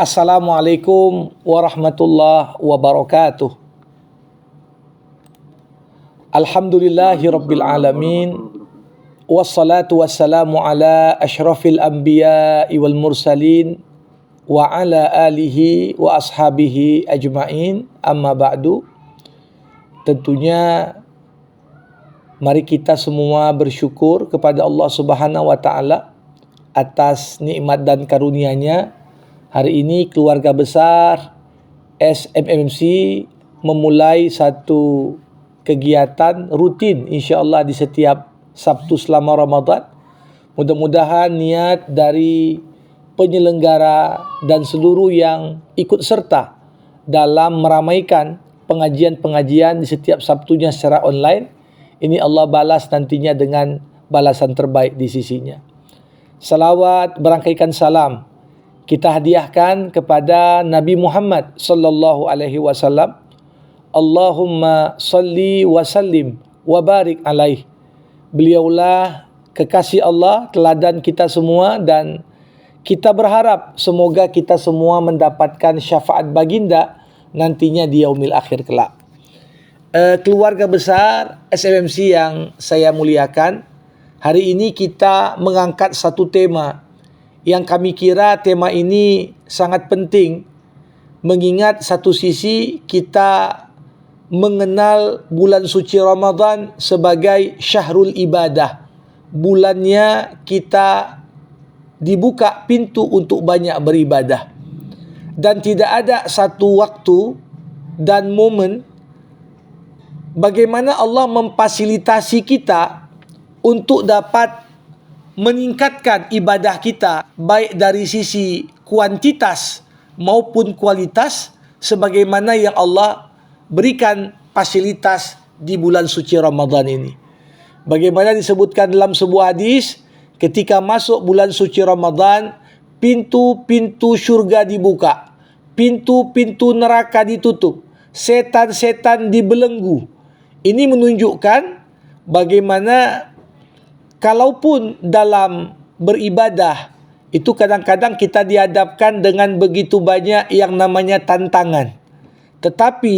Assalamualaikum warahmatullahi wabarakatuh. Alhamdulillahi rabbil alamin. Wassalatu wassalamu ala ashrafil anbiya'i wal mursalin wa ala alihi wa ashabihi ajma'in. Amma ba'du. Tentunya mari kita semua bersyukur kepada Allah Subhanahu wa taala atas nikmat dan karunia-Nya. Hari ini keluarga besar SMMC memulai satu kegiatan rutin insya-Allah di setiap Sabtu selama Ramadan. Mudah-mudahan niat dari penyelenggara dan seluruh yang ikut serta dalam meramaikan pengajian-pengajian di setiap Sabtunya secara online, ini Allah balas nantinya dengan balasan terbaik di sisinya. Salawat berangkaikan salam kita hadiahkan kepada Nabi Muhammad sallallahu alaihi wasallam. Allahumma salli wa sallim wa barik alaih. Beliaulah kekasih Allah, teladan kita semua, dan kita berharap semoga kita semua mendapatkan syafaat baginda nantinya di yaumil akhir kelak. Keluarga besar SMMC yang saya muliakan, hari ini kita mengangkat satu tema yang kami kira tema ini sangat penting, mengingat satu sisi kita mengenal bulan suci Ramadan sebagai syahrul ibadah. Bulannya kita dibuka pintu untuk banyak beribadah. Dan tidak ada satu waktu dan momen bagaimana Allah memfasilitasi kita untuk dapat meningkatkan ibadah kita baik dari sisi kuantitas maupun kualitas sebagaimana yang Allah berikan fasilitas di bulan suci Ramadan ini. Bagaimana disebutkan dalam sebuah hadis, ketika masuk bulan suci Ramadan, pintu-pintu syurga dibuka, pintu-pintu neraka ditutup, setan-setan dibelenggu. Ini menunjukkan bagaimana kalaupun dalam beribadah itu kadang-kadang kita dihadapkan dengan begitu banyak yang namanya tantangan. Tetapi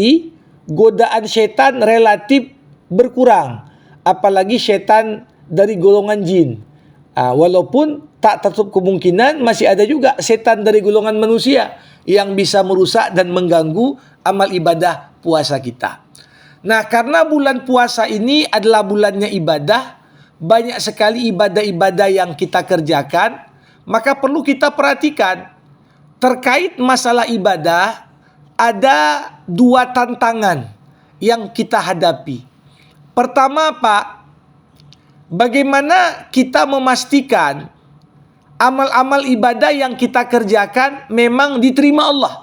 godaan setan relatif berkurang, apalagi setan dari golongan jin. Walaupun tak tertutup kemungkinan masih ada juga setan dari golongan manusia yang bisa merusak dan mengganggu amal ibadah puasa kita. Nah, karena bulan puasa ini adalah bulannya ibadah, banyak sekali ibadah-ibadah yang kita kerjakan, maka perlu kita perhatikan terkait masalah ibadah. Ada dua tantangan yang kita hadapi. Pertama, Pak, bagaimana kita memastikan amal-amal ibadah yang kita kerjakan memang diterima Allah.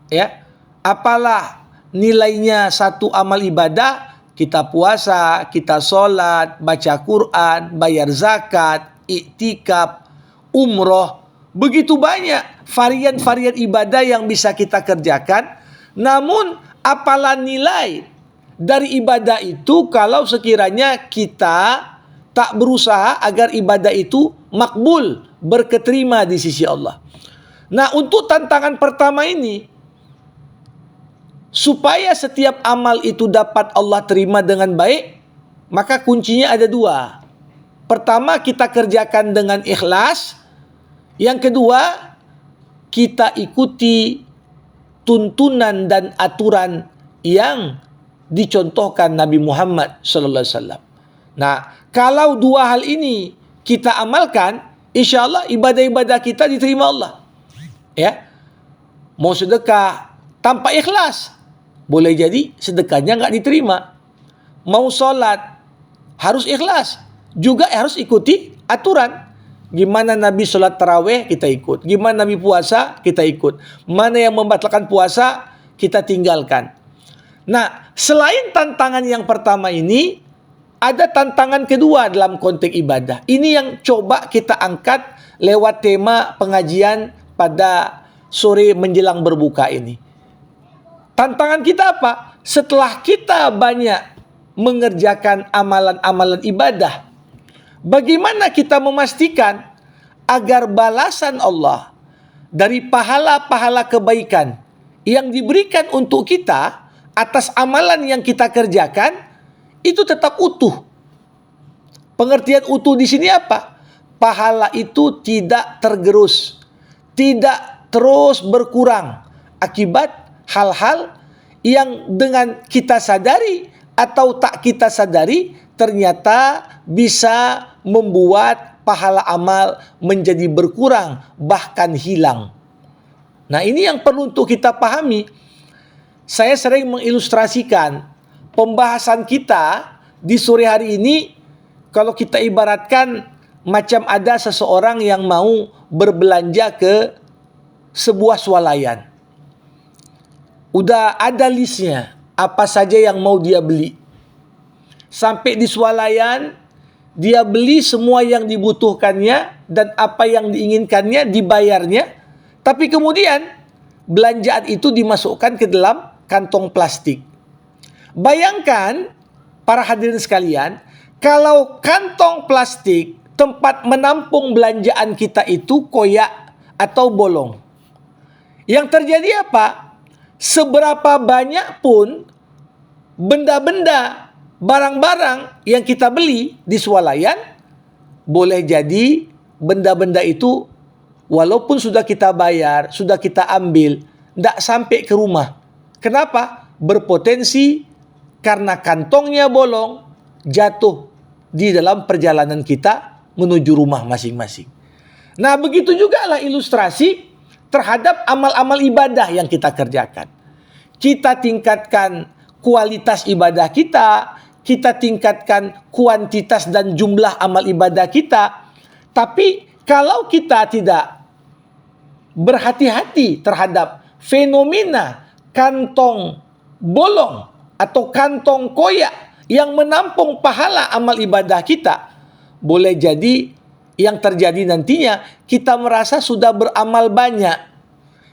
Ya, apalah nilainya satu amal ibadah, kita puasa, kita sholat, baca Quran, bayar zakat, iktikaf, umroh, begitu banyak varian-varian ibadah yang bisa kita kerjakan. Namun apalah nilai dari ibadah itu kalau sekiranya kita tak berusaha agar ibadah itu makbul, berketerima di sisi Allah. Nah, untuk tantangan pertama ini, supaya setiap amal itu dapat Allah terima dengan baik, maka kuncinya ada dua. Pertama, kita kerjakan dengan ikhlas. Yang kedua, kita ikuti tuntunan dan aturan yang dicontohkan Nabi Muhammad sallallahu alaihi wasallam. Nah, kalau dua hal ini kita amalkan, insya Allah ibadah-ibadah kita diterima Allah. Ya, mau sedekah tanpa ikhlas, boleh jadi sedekahnya nggak diterima. Mau sholat harus ikhlas, juga harus ikuti aturan. Gimana Nabi sholat tarawih, kita ikut. Gimana Nabi puasa, kita ikut. Mana yang membatalkan puasa, kita tinggalkan. Nah, selain tantangan yang pertama ini, ada tantangan kedua dalam konteks ibadah. Ini yang coba kita angkat lewat tema pengajian pada sore menjelang berbuka ini. Tantangan kita apa? Setelah kita banyak mengerjakan amalan-amalan ibadah, bagaimana kita memastikan agar balasan Allah, dari pahala-pahala kebaikan yang diberikan untuk kita atas amalan yang kita kerjakan, itu tetap utuh. Pengertian utuh di sini apa? Pahala itu tidak tergerus, tidak terus berkurang akibat hal-hal yang dengan kita sadari atau tak kita sadari ternyata bisa membuat pahala amal menjadi berkurang, bahkan hilang. Nah, ini yang perlu untuk kita pahami. Saya sering mengilustrasikan pembahasan kita di sore hari ini, kalau kita ibaratkan macam ada seseorang yang mau berbelanja ke sebuah swalayan. Udah ada listnya, apa saja yang mau dia beli. Sampai di swalayan, dia beli semua yang dibutuhkannya dan apa yang diinginkannya, dibayarnya. Tapi kemudian belanjaan itu dimasukkan ke dalam kantong plastik. Bayangkan para hadirin sekalian, kalau kantong plastik tempat menampung belanjaan kita itu koyak atau bolong. Yang terjadi apa? Seberapa banyak pun benda-benda, barang-barang yang kita beli di swalayan, boleh jadi benda-benda itu walaupun sudah kita bayar, sudah kita ambil, tidak sampai ke rumah. Kenapa? Berpotensi karena kantongnya bolong, jatuh di dalam perjalanan kita menuju rumah masing-masing. Nah, begitu juga lah ilustrasi terhadap amal-amal ibadah yang kita kerjakan. Kita tingkatkan kualitas ibadah kita tingkatkan kuantitas dan jumlah amal ibadah kita. Tapi kalau kita tidak berhati-hati terhadap fenomena kantong bolong atau kantong koyak yang menampung pahala amal ibadah kita, boleh jadi yang terjadi nantinya kita merasa sudah beramal banyak,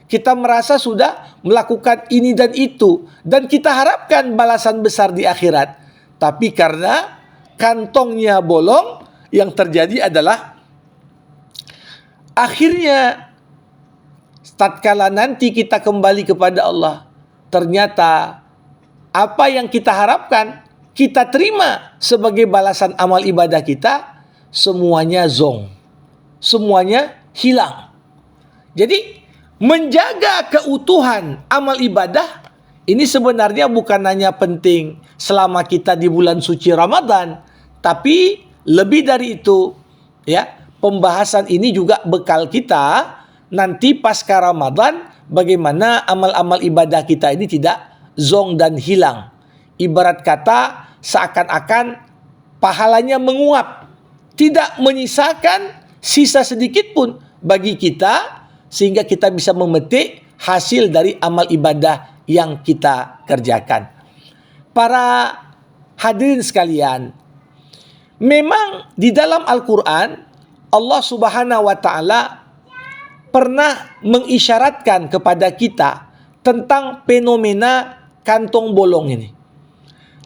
kita merasa sudah melakukan ini dan itu, dan kita harapkan balasan besar di akhirat. Tapi karena kantongnya bolong, yang terjadi adalah akhirnya tatkala nanti kita kembali kepada Allah, ternyata apa yang kita harapkan, kita terima sebagai balasan amal ibadah kita, semuanya zong, semuanya hilang. Jadi menjaga keutuhan amal ibadah ini sebenarnya bukan hanya penting selama kita di bulan suci Ramadan, tapi lebih dari itu, ya, pembahasan ini juga bekal kita nanti pasca Ramadan, bagaimana amal-amal ibadah kita ini tidak zong dan hilang. Ibarat kata seakan-akan pahalanya menguap, tidak menyisakan sisa sedikit pun bagi kita, sehingga kita bisa memetik hasil dari amal ibadah yang kita kerjakan. Para hadirin sekalian, memang di dalam Al-Quran Allah Subhanahu wa Ta'ala pernah mengisyaratkan kepada kita tentang fenomena kantong bolong ini,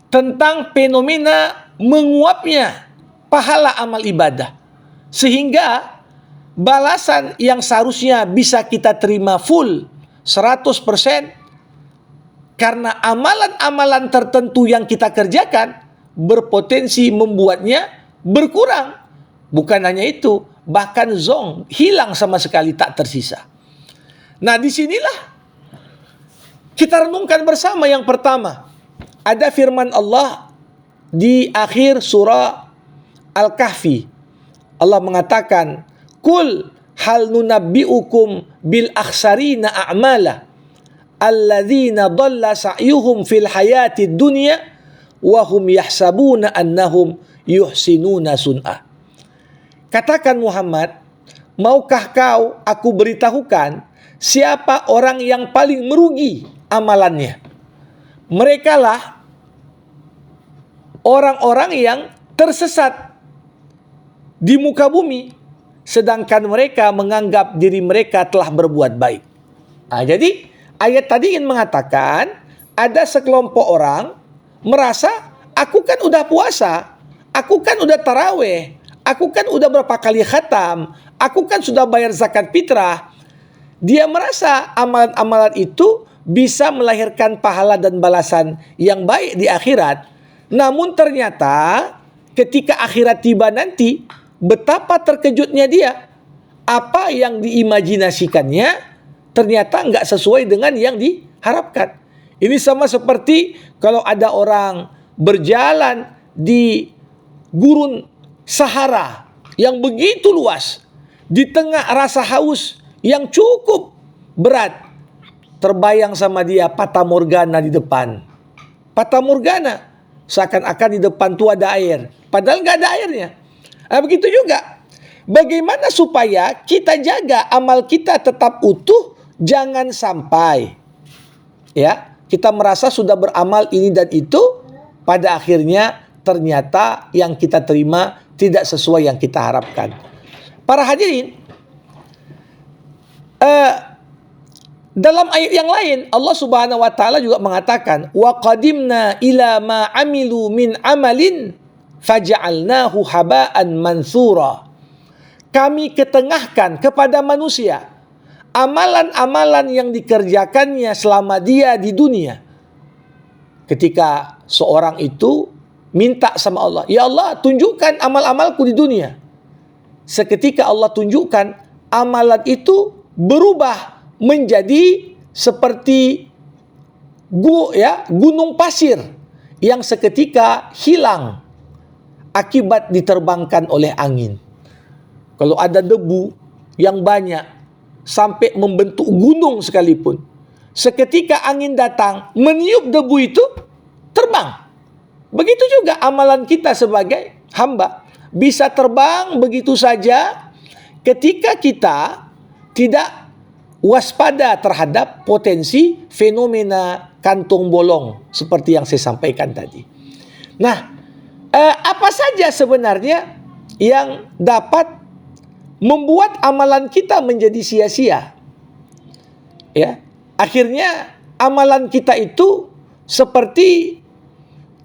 tentang fenomena menguapnya pahala amal ibadah, sehingga balasan yang seharusnya bisa kita terima full 100% karena amalan-amalan tertentu yang kita kerjakan berpotensi membuatnya berkurang. Bukan hanya itu, bahkan zong, hilang sama sekali, tak tersisa. Nah, disinilah kita renungkan bersama. Yang pertama, ada firman Allah di akhir surah Al-Kahfi. Allah mengatakan, "Qul hal nunabbi'ukum bil akhsarina a'mala alladzina dhalla sa'yuhum fil hayatid dunya wa hum yahsabuna annahum yuhsinuna sun'a." Katakan Muhammad, maukah kau aku beritahukan siapa orang yang paling merugi amalannya? Mereka lah orang-orang yang tersesat di muka bumi, sedangkan mereka menganggap diri mereka telah berbuat baik. Nah, jadi ayat tadi ingin mengatakan ada sekelompok orang merasa, aku kan udah puasa, aku kan udah taraweh, aku kan udah berapa kali khatam, aku kan sudah bayar zakat fitrah. Dia merasa amalan-amalan itu bisa melahirkan pahala dan balasan yang baik di akhirat. Namun ternyata ketika akhirat tiba nanti, betapa terkejutnya dia. Apa yang diimajinasikannya ternyata nggak sesuai dengan yang diharapkan. Ini sama seperti kalau ada orang berjalan di gurun Sahara yang begitu luas, di tengah rasa haus yang cukup berat, terbayang sama dia fata morgana di depan. Fata morgana, seakan-akan di depan itu ada air, padahal nggak ada airnya. Nah, begitu juga, bagaimana supaya kita jaga amal kita tetap utuh, jangan sampai kita merasa sudah beramal ini dan itu, pada akhirnya ternyata yang kita terima tidak sesuai yang kita harapkan. Para hadirin, dalam ayat yang lain Allah Subhanahu wa taala juga mengatakan, wa qadimna ila ma amilu min amalin faja'alnahu haba'an mansura. Kami ketengahkan kepada manusia amalan-amalan yang dikerjakannya selama dia di dunia. Ketika seorang itu minta sama Allah, ya Allah, tunjukkan amal-amalku di dunia. Seketika Allah tunjukkan, amalan itu berubah menjadi seperti gunung pasir yang seketika hilang akibat diterbangkan oleh angin. Kalau ada debu yang banyak sampai membentuk gunung sekalipun, seketika angin datang meniup debu itu, terbang. Begitu juga amalan kita sebagai hamba bisa terbang begitu saja ketika kita tidak waspada terhadap potensi fenomena kantong bolong seperti yang saya sampaikan tadi. Nah, apa saja sebenarnya yang dapat membuat amalan kita menjadi sia-sia? Ya, akhirnya amalan kita itu seperti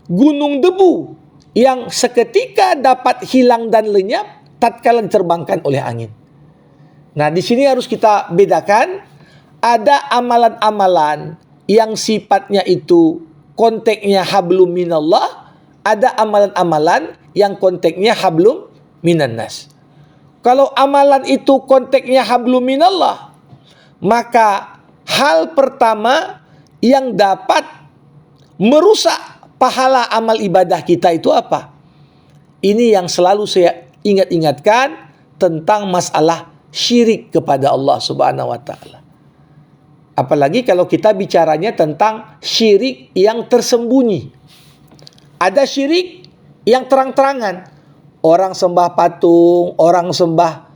gunung debu yang seketika dapat hilang dan lenyap tatkala diterbangkan oleh angin. Nah, di sini harus kita bedakan, ada amalan-amalan yang sifatnya itu konteksnya hablum minallah, ada amalan-amalan yang konteksnya hablum minannas. Kalau amalan itu konteksnya hablum minallah, maka hal pertama yang dapat merusak pahala amal ibadah kita itu apa? Ini yang selalu saya ingat-ingatkan tentang masalah syirik kepada Allah Subhanahu wa taala. Apalagi kalau kita bicaranya tentang syirik yang tersembunyi. Ada syirik yang terang-terangan. Orang sembah patung, orang sembah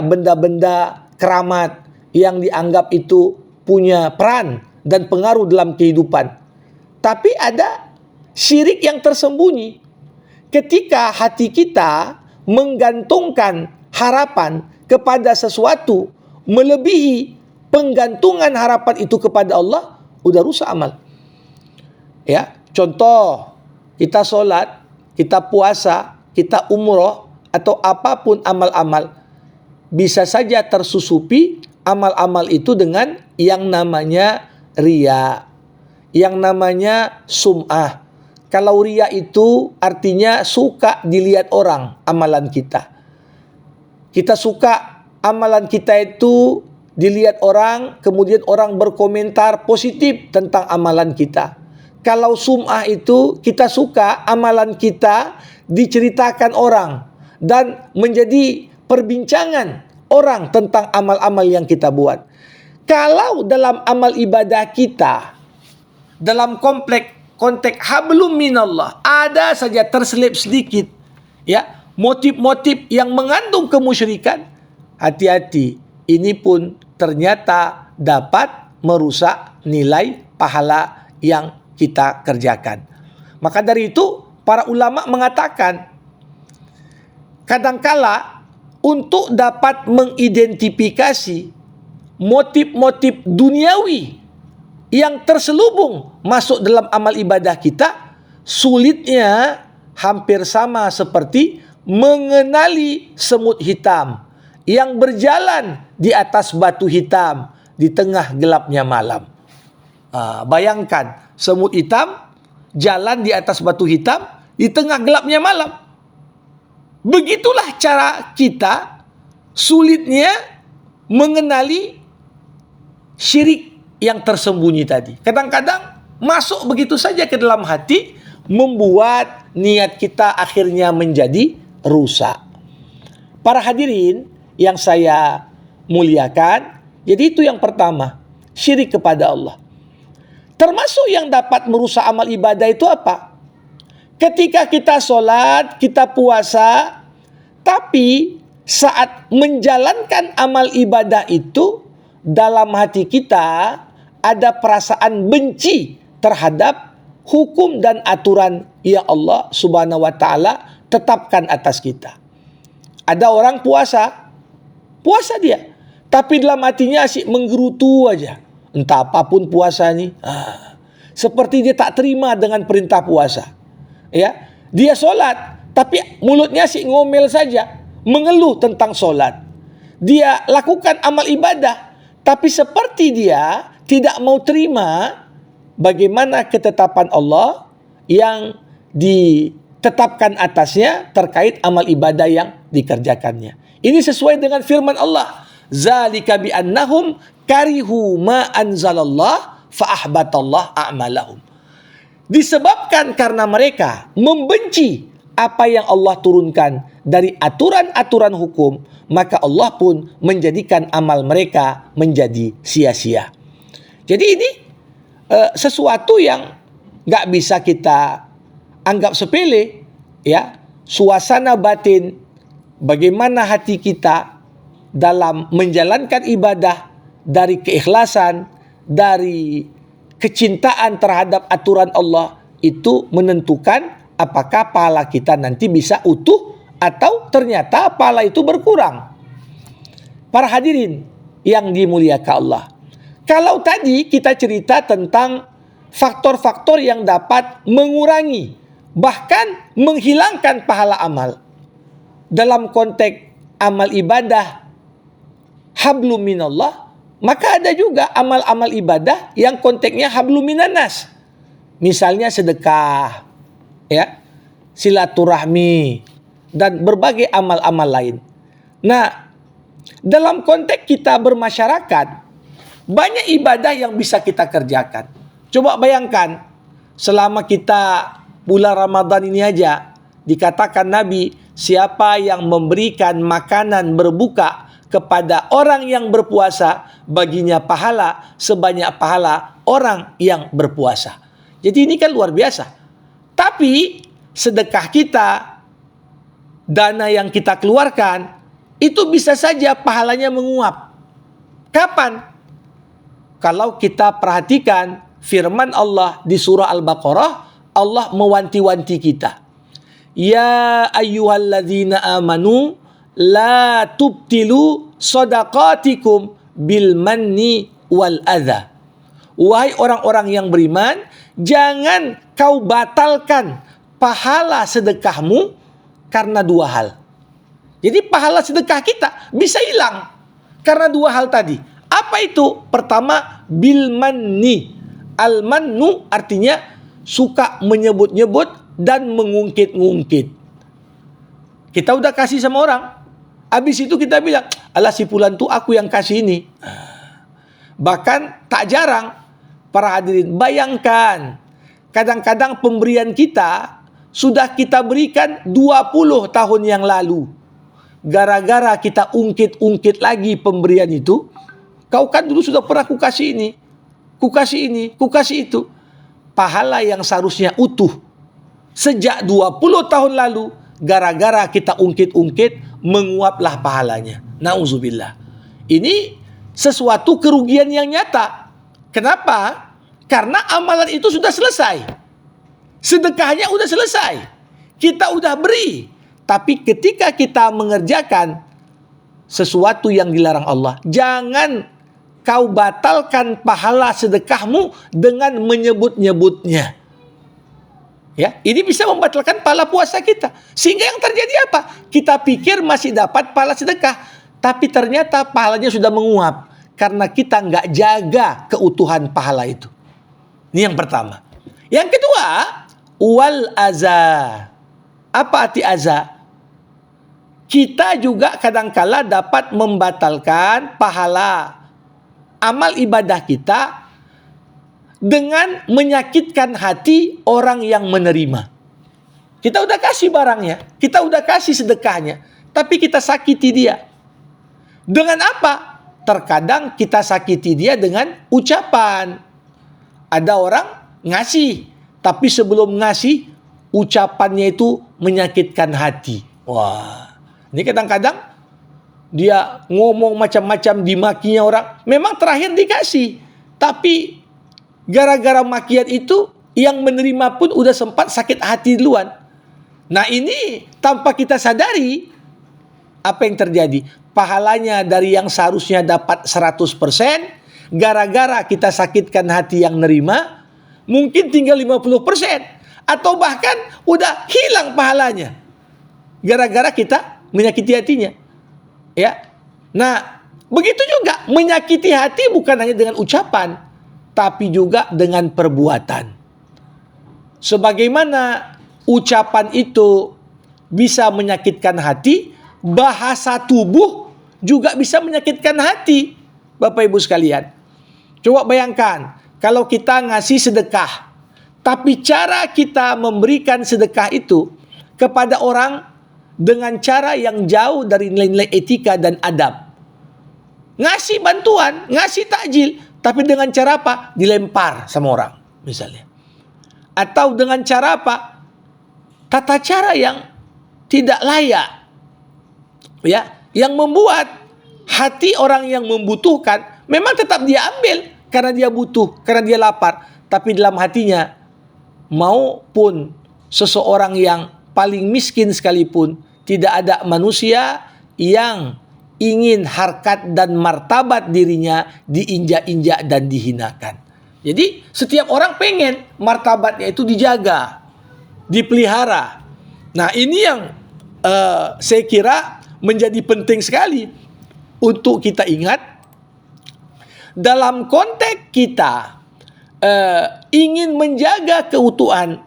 benda-benda keramat yang dianggap itu punya peran dan pengaruh dalam kehidupan. Tapi ada syirik yang tersembunyi. Ketika hati kita menggantungkan harapan kepada sesuatu melebihi penggantungan harapan itu kepada Allah, udah rusak amal. Ya, contoh, kita sholat, kita puasa, kita umroh, atau apapun amal-amal, bisa saja tersusupi amal-amal itu dengan yang namanya riya, yang namanya sum'ah. Kalau riya itu artinya suka dilihat orang amalan kita. Kita suka amalan kita itu dilihat orang, kemudian orang berkomentar positif tentang amalan kita. Kalau sum'ah itu kita suka amalan kita diceritakan orang dan menjadi perbincangan orang tentang amal-amal yang kita buat. Kalau dalam amal ibadah kita, dalam konteks hablum minallah, ada saja terselip sedikit motif-motif yang mengandung kemusyrikan, hati-hati, ini pun ternyata dapat merusak nilai pahala yang kita kerjakan. Maka dari itu para ulama mengatakan, kadangkala untuk dapat mengidentifikasi motif-motif duniawi yang terselubung masuk dalam amal ibadah kita, sulitnya hampir sama seperti mengenali semut hitam yang berjalan di atas batu hitam di tengah gelapnya malam. Bayangkan, semut hitam jalan di atas batu hitam di tengah gelapnya malam. Begitulah cara kita sulitnya mengenali syirik yang tersembunyi tadi. Kadang-kadang masuk begitu saja ke dalam hati, membuat niat kita akhirnya menjadi rusak. Para hadirin yang saya muliakan, jadi itu yang pertama, syirik kepada Allah. Termasuk yang dapat merusak amal ibadah itu apa? Ketika kita sholat, kita puasa, tapi saat menjalankan amal ibadah itu, dalam hati kita ada perasaan benci terhadap hukum dan aturan yang Allah Subhanahu wa taala tetapkan atas kita. Ada orang puasa dia, tapi dalam hatinya asyik menggerutu aja. Entah apapun puasa nih, seperti dia tak terima dengan perintah puasa. Ya, dia sholat, tapi mulutnya asyik ngomel saja, mengeluh tentang sholat. Dia lakukan amal ibadah, tapi seperti dia tidak mau terima bagaimana ketetapan Allah yang ditetapkan atasnya terkait amal ibadah yang dikerjakannya. Ini sesuai dengan firman Allah, zalika bi annahum karihu ma anzalallah fa ahbatallah a'malahum. Disebabkan karena mereka membenci apa yang Allah turunkan dari aturan-aturan hukum, maka Allah pun menjadikan amal mereka menjadi sia-sia. Jadi ini sesuatu yang gak bisa kita anggap sepele, ya. Suasana batin, bagaimana hati kita dalam menjalankan ibadah dari keikhlasan, dari kecintaan terhadap aturan Allah, itu menentukan apakah pahala kita nanti bisa utuh atau ternyata pahala itu berkurang. Para hadirin yang dimuliakan Allah, kalau tadi kita cerita tentang faktor-faktor yang dapat mengurangi bahkan menghilangkan pahala amal, dalam konteks amal ibadah hablum minallah, maka ada juga amal-amal ibadah yang konteksnya hablum minanas. Misalnya sedekah, ya, silaturahmi, dan berbagai amal-amal lain. Nah, dalam konteks kita bermasyarakat, banyak ibadah yang bisa kita kerjakan. Coba bayangkan, selama kita bulan Ramadan ini aja, dikatakan Nabi, siapa yang memberikan makanan berbuka kepada orang yang berpuasa, baginya pahala sebanyak pahala orang yang berpuasa. Jadi ini kan luar biasa. Tapi sedekah kita, dana yang kita keluarkan, itu bisa saja pahalanya menguap. Kapan? Kalau kita perhatikan firman Allah di surah Al-Baqarah, Allah mewanti-wanti kita. Ya ayyuhalladzina amanu la tubtilu sadaqatikum bil manni wal adha. Wahai orang-orang yang beriman, jangan kau batalkan pahala sedekahmu karena dua hal. Jadi pahala sedekah kita bisa hilang karena dua hal tadi. Apa itu? Pertama, bil manni. Al mannu artinya suka menyebut-nyebut dan mengungkit-ngungkit. Kita udah kasih sama orang, habis itu kita bilang, alah si fulan tuh aku yang kasih ini. Bahkan tak jarang, para hadirin, bayangkan, kadang-kadang pemberian kita sudah kita berikan 20 tahun yang lalu. Gara-gara kita ungkit-ungkit lagi pemberian itu, kau kan dulu sudah pernah kukasih ini, kukasih itu. Pahala yang seharusnya utuh sejak 20 tahun lalu, gara-gara kita ungkit-ungkit, menguaplah pahalanya. Nauzubillah. Ini sesuatu kerugian yang nyata. Kenapa? Karena amalan itu sudah selesai. Sedekahnya sudah selesai. Kita udah beri. Tapi ketika kita mengerjakan sesuatu yang dilarang Allah, jangan kau batalkan pahala sedekahmu dengan menyebut-nyebutnya. Ya, ini bisa membatalkan pahala puasa kita. Sehingga yang terjadi apa? Kita pikir masih dapat pahala sedekah, tapi ternyata pahalanya sudah menguap karena kita nggak jaga keutuhan pahala itu. Ini yang pertama. Yang kedua, wal aza. Apa arti aza? Kita juga kadangkala dapat membatalkan pahala amal ibadah kita dengan menyakitkan hati orang yang menerima. Kita udah kasih barangnya, kita udah kasih sedekahnya, tapi kita sakiti dia. Dengan apa? Terkadang kita sakiti dia dengan ucapan. Ada orang ngasih, tapi sebelum ngasih, ucapannya itu menyakitkan hati. Wah, ini kadang-kadang dia ngomong macam-macam, dimakinya orang. Memang terakhir dikasih, tapi gara-gara makian itu yang menerima pun udah sempat sakit hati duluan. Nah ini tanpa kita sadari, apa yang terjadi? Pahalanya dari yang seharusnya dapat 100%, gara-gara kita sakitkan hati yang nerima, mungkin tinggal 50%. Atau bahkan udah hilang pahalanya, gara-gara kita menyakiti hatinya. Ya, nah begitu juga menyakiti hati bukan hanya dengan ucapan, tapi juga dengan perbuatan. Sebagaimana ucapan itu bisa menyakitkan hati, bahasa tubuh juga bisa menyakitkan hati. Bapak Ibu sekalian, coba bayangkan kalau kita ngasih sedekah, tapi cara kita memberikan sedekah itu kepada orang dengan cara yang jauh dari nilai-nilai etika dan adab. Ngasih bantuan, ngasih takjil, tapi dengan cara apa? Dilempar sama orang, misalnya. Atau dengan cara apa? Tata cara yang tidak layak. Ya, yang membuat hati orang yang membutuhkan memang tetap dia ambil karena dia butuh, karena dia lapar, tapi dalam hatinya, maupun seseorang yang paling miskin sekalipun, tidak ada manusia yang ingin harkat dan martabat dirinya diinjak-injak dan dihinakan. Jadi setiap orang pengen martabatnya itu dijaga, dipelihara. Nah ini yang saya kira menjadi penting sekali untuk kita ingat dalam konteks kita ingin menjaga keutuhan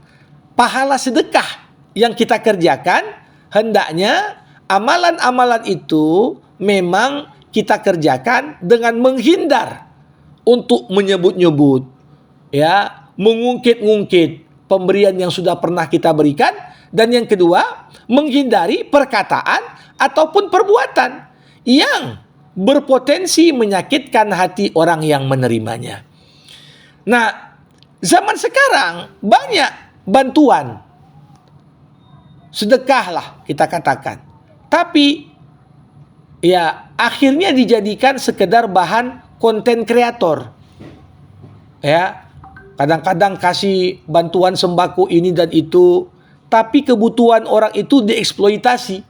pahala sedekah yang kita kerjakan. Hendaknya amalan-amalan itu memang kita kerjakan dengan menghindar untuk menyebut-nyebut, ya, mengungkit-ungkit pemberian yang sudah pernah kita berikan. Dan yang kedua, menghindari perkataan ataupun perbuatan yang berpotensi menyakitkan hati orang yang menerimanya. Nah, zaman sekarang banyak bantuan, sedekah lah kita katakan, tapi ya akhirnya dijadikan sekedar bahan konten kreator. Ya, kadang-kadang kasih bantuan sembako ini dan itu, tapi kebutuhan orang itu dieksploitasi,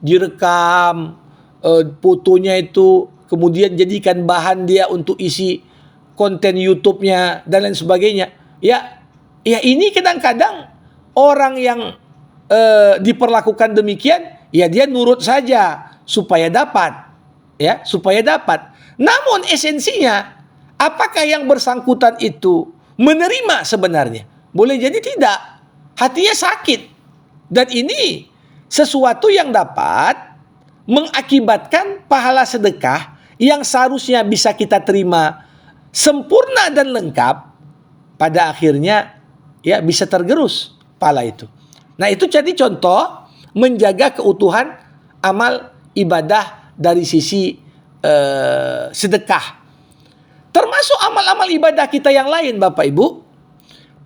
direkam fotonya itu, kemudian jadikan bahan dia untuk isi konten YouTube-nya dan lain sebagainya. Ya ini kadang-kadang orang yang diperlakukan demikian, ya dia nurut saja supaya dapat, ya, supaya dapat. Namun esensinya, apakah yang bersangkutan itu menerima sebenarnya? Boleh jadi tidak, hatinya sakit. Dan ini sesuatu yang dapat mengakibatkan pahala sedekah yang seharusnya bisa kita terima sempurna dan lengkap, pada akhirnya ya bisa tergerus pahala itu. Nah itu jadi contoh menjaga keutuhan amal ibadah dari sisi sedekah. Termasuk amal-amal ibadah kita yang lain, Bapak Ibu,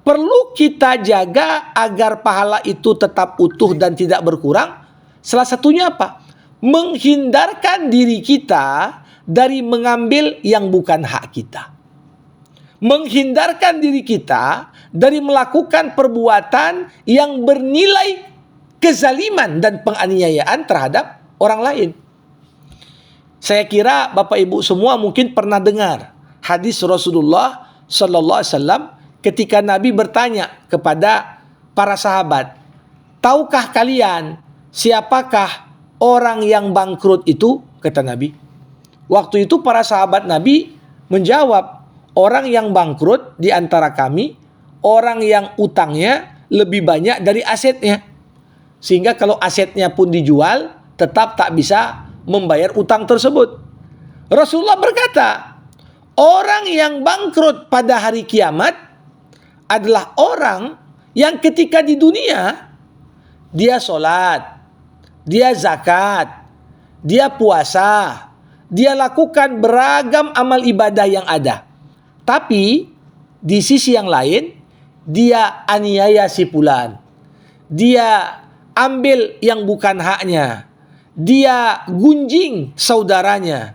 perlu kita jaga agar pahala itu tetap utuh dan tidak berkurang. Salah satunya apa? Menghindarkan diri kita dari mengambil yang bukan hak kita. Menghindarkan diri kita dari melakukan perbuatan yang bernilai kezaliman dan penganiayaan terhadap orang lain. Saya kira Bapak Ibu semua mungkin pernah dengar hadis Rasulullah sallallahu alaihi wasallam ketika Nabi bertanya kepada para sahabat, "Tahukah kalian siapakah orang yang bangkrut itu?" Kata Nabi, Waktu itu para sahabat Nabi menjawab, orang yang bangkrut di antara kami, orang yang utangnya lebih banyak dari asetnya. Sehingga kalau asetnya pun dijual, tetap tak bisa membayar utang tersebut. Rasulullah berkata, orang yang bangkrut pada hari kiamat adalah orang yang ketika di dunia, dia sholat, dia zakat, dia puasa, dia lakukan beragam amal ibadah yang ada. Tapi di sisi yang lain, dia aniaya si fulan. Dia ambil yang bukan haknya. Dia gunjing saudaranya.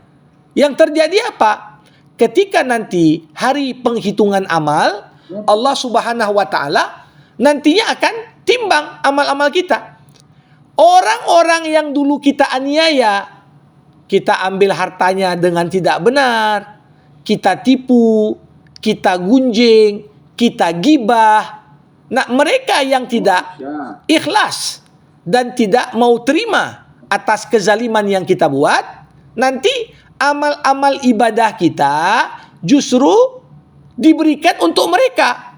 Yang terjadi apa? Ketika nanti hari penghitungan amal, Allah Subhanahu wa taala nantinya akan timbang amal-amal kita. Orang-orang yang dulu kita aniaya, kita ambil hartanya dengan tidak benar, kita tipu, kita gunjing, kita gibah. Nah, mereka yang tidak ikhlas dan tidak mau terima atas kezaliman yang kita buat, nanti amal-amal ibadah kita justru diberikan untuk mereka.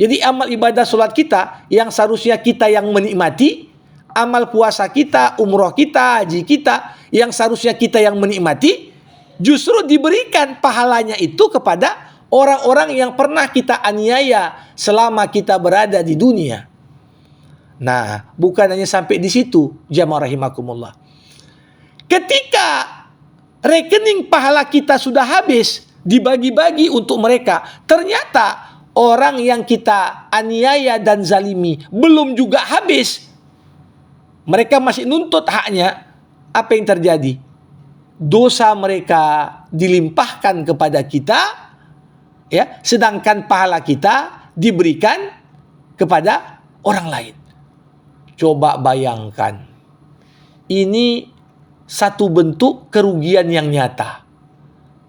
Jadi amal ibadah solat kita yang seharusnya kita yang menikmati, amal puasa kita, umroh kita, haji kita yang seharusnya kita yang menikmati, justru diberikan pahalanya itu kepada orang-orang yang pernah kita aniaya selama kita berada di dunia. Nah, bukan hanya sampai di situ, jamaah rahimakumullah. Ketika rekening pahala kita sudah habis, dibagi-bagi untuk mereka, ternyata orang yang kita aniaya dan zalimi belum juga habis, mereka masih nuntut haknya. Apa yang terjadi? Dosa mereka dilimpahkan kepada kita, ya, sedangkan pahala kita diberikan kepada orang lain. Coba bayangkan, ini satu bentuk kerugian yang nyata.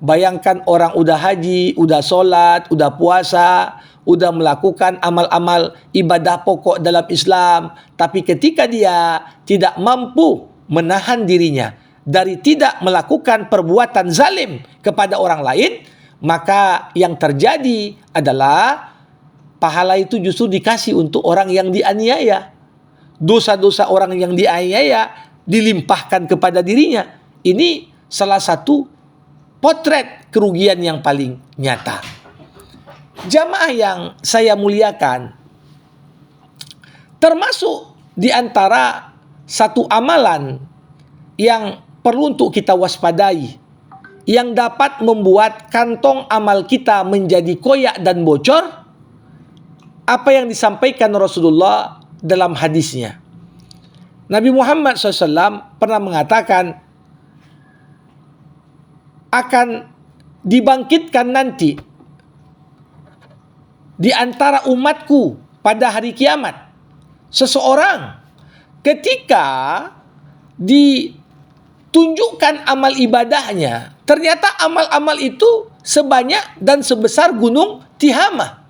Bayangkan orang udah haji, udah sholat, udah puasa, udah melakukan amal-amal ibadah pokok dalam Islam, tapi ketika dia tidak mampu menahan dirinya dari tidak melakukan perbuatan zalim kepada orang lain, maka yang terjadi adalah pahala itu justru dikasih untuk orang yang dianiaya. Dosa-dosa orang yang dianiaya dilimpahkan kepada dirinya. Ini salah satu potret kerugian yang paling nyata. Jamaah yang saya muliakan, termasuk di antara satu amalan yang perlu untuk kita waspadai, yang dapat membuat kantong amal kita menjadi koyak dan bocor, apa yang disampaikan Rasulullah dalam hadisnya. Nabi Muhammad SAW pernah mengatakan, akan dibangkitkan nanti di antara umatku pada hari kiamat seseorang, ketika ditunjukkan amal ibadahnya, ternyata amal-amal itu sebanyak dan sebesar gunung Tihamah.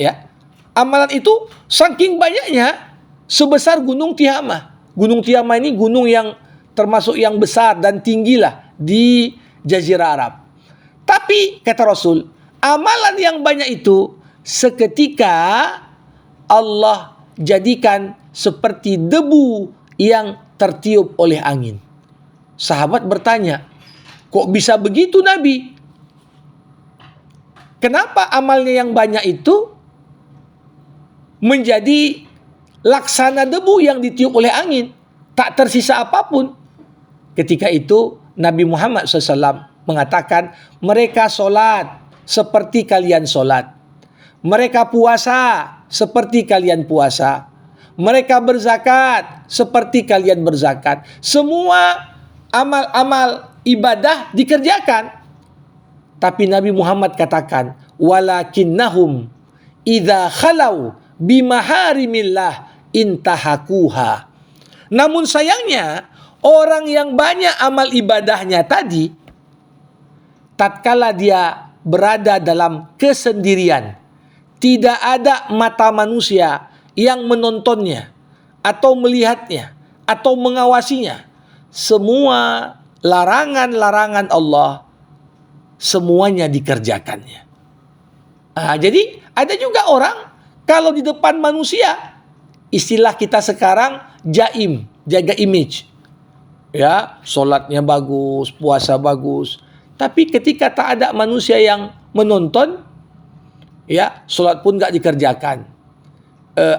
Ya, amalan itu saking banyaknya sebesar gunung Tihamah. Gunung Tihamah ini gunung yang termasuk yang besar dan tinggilah di Jazirah Arab. Tapi kata Rasul, amalan yang banyak itu seketika Allah jadikan seperti debu yang tertiup oleh angin. Sahabat bertanya, kok bisa begitu Nabi? Kenapa amalnya yang banyak itu menjadi laksana debu yang ditiup oleh angin, tak tersisa apapun? Ketika itu Nabi Muhammad SAW mengatakan, mereka sholat seperti kalian sholat, mereka puasa seperti kalian puasa, mereka berzakat seperti kalian berzakat. Semua amal-amal ibadah dikerjakan. Tapi Nabi Muhammad katakan, walakinnahum idza khalau bimaharimillah intahakuha. Namun sayangnya, orang yang banyak amal ibadahnya tadi, tatkala dia berada dalam kesendirian, tidak ada mata manusia yang menontonnya atau melihatnya atau mengawasinya, semua larangan-larangan Allah semuanya dikerjakannya. Jadi ada juga orang kalau di depan manusia, istilah kita sekarang jaim, jaga image. Ya, solatnya bagus, puasa bagus. Tapi ketika tak ada manusia yang menonton, ya, solat pun nggak dikerjakan.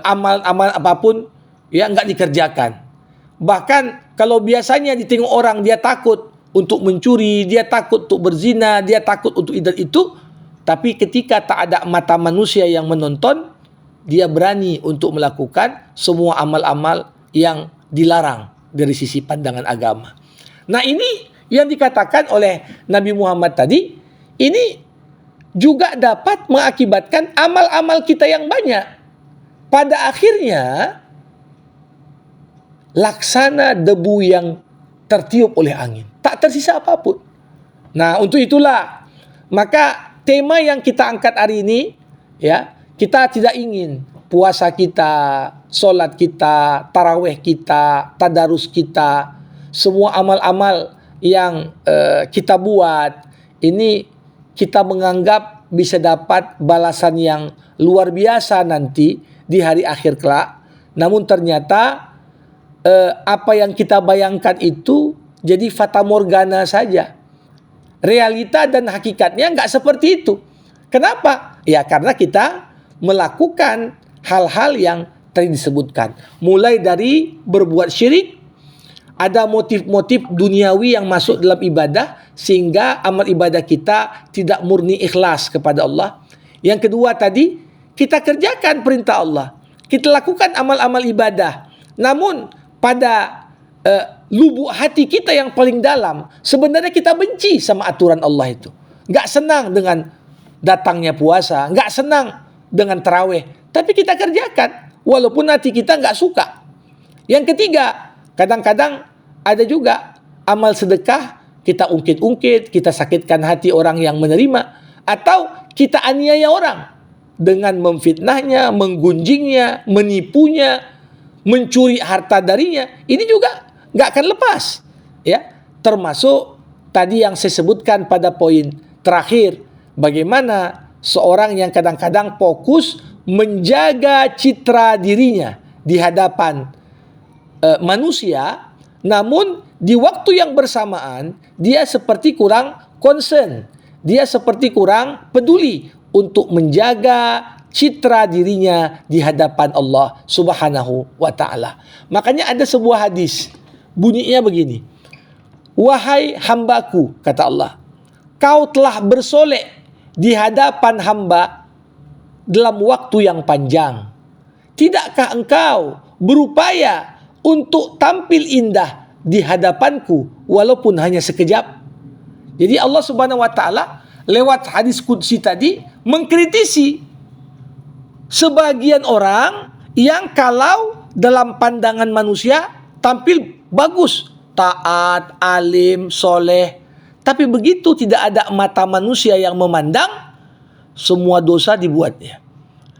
Amal-amal apapun, ya, nggak dikerjakan. Bahkan kalau biasanya ditengok orang dia takut untuk mencuri, dia takut untuk berzina, dia takut untuk itu. Tapi ketika tak ada mata manusia yang menonton, dia berani untuk melakukan semua amal-amal yang dilarang dari sisi pandangan agama. Nah, ini yang dikatakan oleh Nabi Muhammad tadi, ini juga dapat mengakibatkan amal-amal kita yang banyak. Pada akhirnya, laksana debu yang tertiup oleh angin. Tak tersisa apapun. Nah, untuk itulah, maka tema yang kita angkat hari ini, ya, kita tidak ingin puasa kita, solat kita, tarawih kita, tadarus kita, semua amal-amal yang kita buat, ini kita menganggap bisa dapat balasan yang luar biasa nanti di hari akhir kelak. Namun ternyata apa yang kita bayangkan itu jadi fata morgana saja. Realita dan hakikatnya nggak seperti itu. Kenapa? Ya karena kita melakukan hal-hal yang tadi disebutkan. Mulai dari berbuat syirik, ada motif-motif duniawi yang masuk dalam ibadah sehingga amal ibadah kita tidak murni ikhlas kepada Allah. Yang kedua tadi, kita kerjakan perintah Allah. Kita lakukan amal-amal ibadah. Namun pada lubuk hati kita yang paling dalam, sebenarnya kita benci sama aturan Allah itu. Nggak senang dengan datangnya puasa, nggak senang dengan tarawih. Tapi kita kerjakan, walaupun hati kita nggak suka. Yang ketiga, kadang-kadang ada juga amal sedekah, kita ungkit-ungkit, kita sakitkan hati orang yang menerima, atau kita aniaya orang dengan memfitnahnya, menggunjingnya, menipunya, mencuri harta darinya. Ini juga nggak akan lepas, ya. Termasuk tadi yang saya sebutkan pada poin terakhir, bagaimana seorang yang kadang-kadang fokus menjaga citra dirinya di hadapan manusia, namun di waktu yang bersamaan dia seperti kurang concern, dia seperti kurang peduli untuk menjaga citra dirinya di hadapan Allah Subhanahu wa ta'ala. Makanya ada sebuah hadis, bunyinya begini: wahai hambaku, kata Allah, kau telah bersolek di hadapan hamba dalam waktu yang panjang. Tidakkah engkau berupaya untuk tampil indah di hadapanku walaupun hanya sekejap? Jadi Allah Subhanahu wa ta'ala lewat hadis qudsi tadi mengkritisi sebagian orang yang kalau dalam pandangan manusia tampil bagus, taat, alim, soleh, tapi begitu tidak ada mata manusia yang memandang, semua dosa dibuatnya,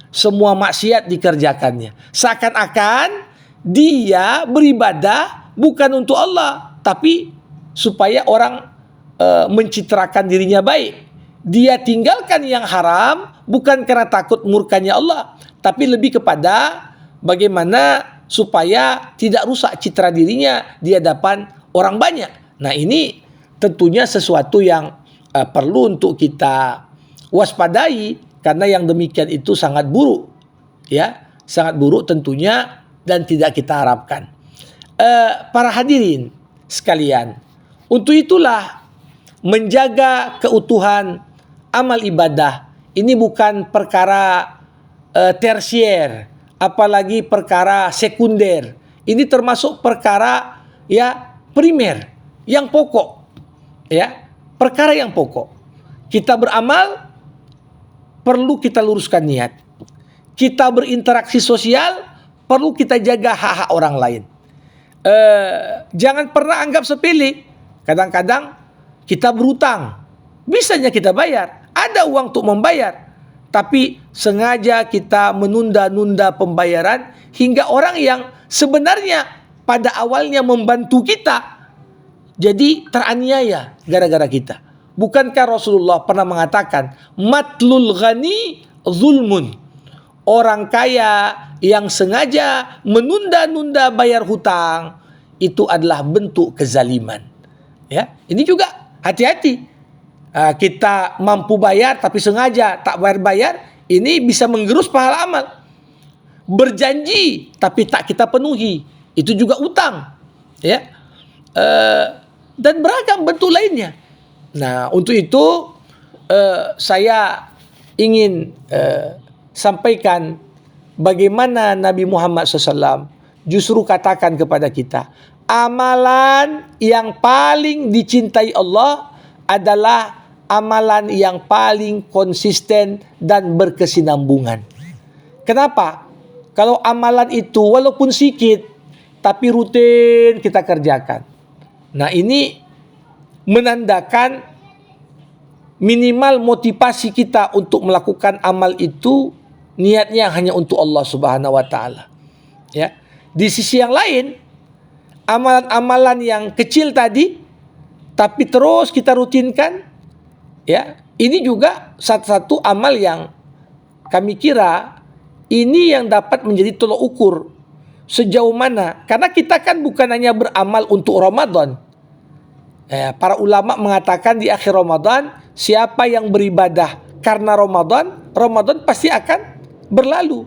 semua maksiat dikerjakannya. Seakan-akan dia beribadah bukan untuk Allah, tapi supaya orang mencitrakan dirinya baik. Dia tinggalkan yang haram bukan karena takut murkanya Allah, tapi lebih kepada bagaimana supaya tidak rusak citra dirinya di hadapan orang banyak. Nah, ini tentunya sesuatu yang perlu untuk kita waspadai, karena yang demikian itu sangat buruk, ya, sangat buruk tentunya dan tidak kita harapkan. Para hadirin sekalian, untuk itulah menjaga keutuhan amal ibadah ini bukan perkara tersier, apalagi perkara sekunder. Ini termasuk perkara ya primer, yang pokok, ya, perkara yang pokok. Kita beramal perlu kita luruskan niat. Kita berinteraksi sosial perlu kita jaga hak-hak orang lain. Jangan pernah anggap sepele. Kadang-kadang kita berutang, bisanya kita bayar, ada uang untuk membayar, tapi sengaja kita menunda-nunda pembayaran hingga orang yang sebenarnya pada awalnya membantu kita jadi teraniaya gara-gara kita. Bukankah Rasulullah pernah mengatakan, matlul ghani zulmun. Orang kaya yang sengaja menunda-nunda bayar hutang itu adalah bentuk kezaliman. Ya, ini juga hati-hati. Kita mampu bayar tapi sengaja tak bayar-bayar, ini bisa menggerus pahala amal. Berjanji tapi tak kita penuhi, itu juga utang. Ya, dan beragam bentuk lainnya. Nah, untuk itu saya ingin sampaikan bagaimana Nabi Muhammad SAW justru katakan kepada kita, amalan yang paling dicintai Allah adalah amalan yang paling konsisten dan berkesinambungan. Kenapa? Kalau amalan itu walaupun sedikit tapi rutin kita kerjakan. Nah, ini menandakan minimal motivasi kita untuk melakukan amal itu niatnya hanya untuk Allah Subhanahu wa taala. Ya. Di sisi yang lain, amalan-amalan yang kecil tadi tapi terus kita rutinkan, ya, ini juga satu-satu amal yang kami kira ini yang dapat menjadi tolok ukur sejauh mana, karena kita kan bukan hanya beramal untuk Ramadan. Para ulama mengatakan di akhir Ramadan, siapa yang beribadah karena Ramadan, Ramadan pasti akan berlalu.